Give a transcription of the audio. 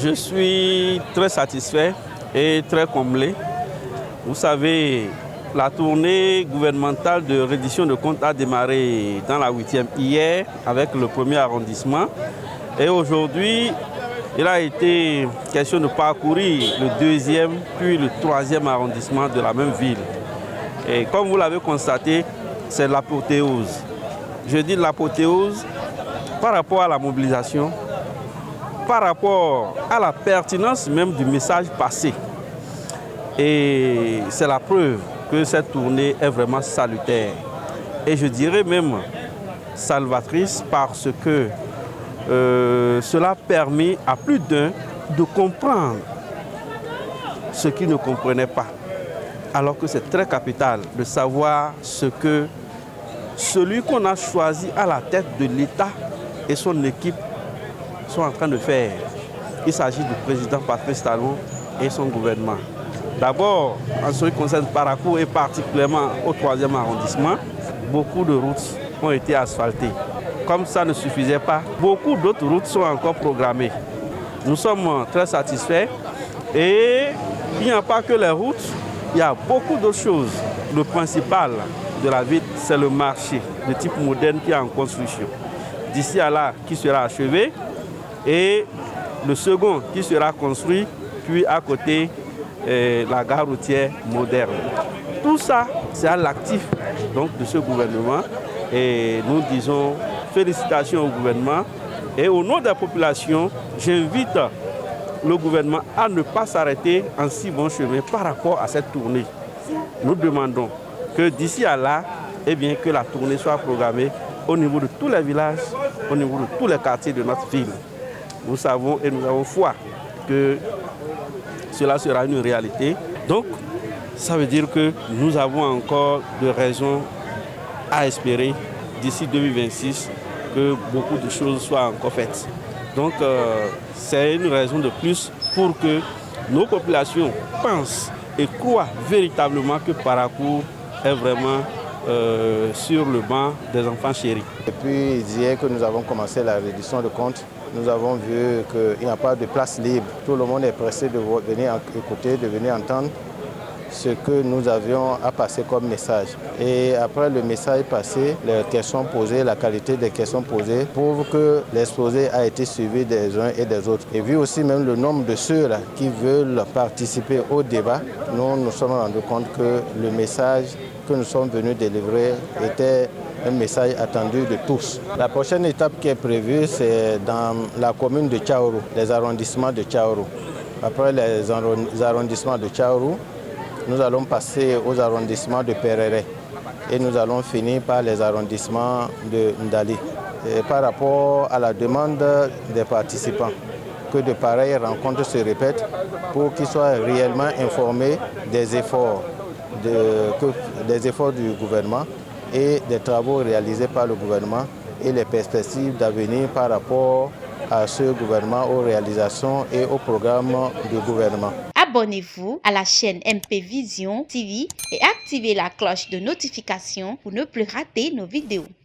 Je suis très satisfait et très comblé. Vous savez, la tournée gouvernementale de reddition de comptes a démarré dans la 8e hier avec le premier arrondissement. Et aujourd'hui, il a été question de parcourir le 2e puis le 3e arrondissement de la même ville. Et comme vous l'avez constaté, c'est l'apothéose. Je dis l'apothéose par rapport à la mobilisation, par rapport à la pertinence même du message passé. Et c'est la preuve que cette tournée est vraiment salutaire. Et je dirais même salvatrice parce que cela permet à plus d'un de comprendre ce qu'ils ne comprenaient pas. Alors que c'est très capital de savoir ce que celui qu'on a choisi à la tête de l'État et son équipe sont en train de faire. Il s'agit du président Patrice Talon et son gouvernement. D'abord, en ce qui concerne Parakou et particulièrement au 3e arrondissement, beaucoup de routes ont été asphaltées. Comme ça ne suffisait pas, beaucoup d'autres routes sont encore programmées. Nous sommes très satisfaits et il n'y a pas que les routes, il y a beaucoup d'autres choses. Le principal de la ville, c'est le marché de type moderne qui est en construction. D'ici à là, qui sera achevé, et le second qui sera construit, puis à côté, la gare routière moderne. Tout ça, c'est à l'actif donc, de ce gouvernement. Et nous disons félicitations au gouvernement. Et au nom des populations, j'invite le gouvernement à ne pas s'arrêter en si bon chemin par rapport à cette tournée. Nous demandons que d'ici à là, eh bien, que la tournée soit programmée au niveau de tous les villages, au niveau de tous les quartiers de notre ville. Nous savons et nous avons foi que cela sera une réalité. Donc, ça veut dire que nous avons encore de raisons à espérer d'ici 2026 que beaucoup de choses soient encore faites. Donc, c'est une raison de plus pour que nos populations pensent et croient véritablement que Parakou est vraiment sur le banc des enfants chéris. Depuis hier que nous avons commencé la reddition de comptes, nous avons vu qu'il n'y a pas de place libre. Tout le monde est pressé de venir écouter, de venir entendre ce que nous avions à passer comme message. Et après le message passé, les questions posées, la qualité des questions posées prouve que l'exposé a été suivi des uns et des autres. Et vu aussi même le nombre de ceux-là qui veulent participer au débat, nous nous sommes rendus compte que le message que nous sommes venus délivrer était un message attendu de tous. La prochaine étape qui est prévue, c'est dans la commune de Tchaourou, les arrondissements de Tchaourou. Après les arrondissements de Tchaourou, nous allons passer aux arrondissements de Perere et nous allons finir par les arrondissements de Ndali. Et par rapport à la demande des participants, que de pareilles rencontres se répètent pour qu'ils soient réellement informés des efforts du gouvernement et des travaux réalisés par le gouvernement et les perspectives d'avenir par rapport à ce gouvernement, aux réalisations et aux programmes du gouvernement. Abonnez-vous à la chaîne MP Vision TV et activez la cloche de notification pour ne plus rater nos vidéos.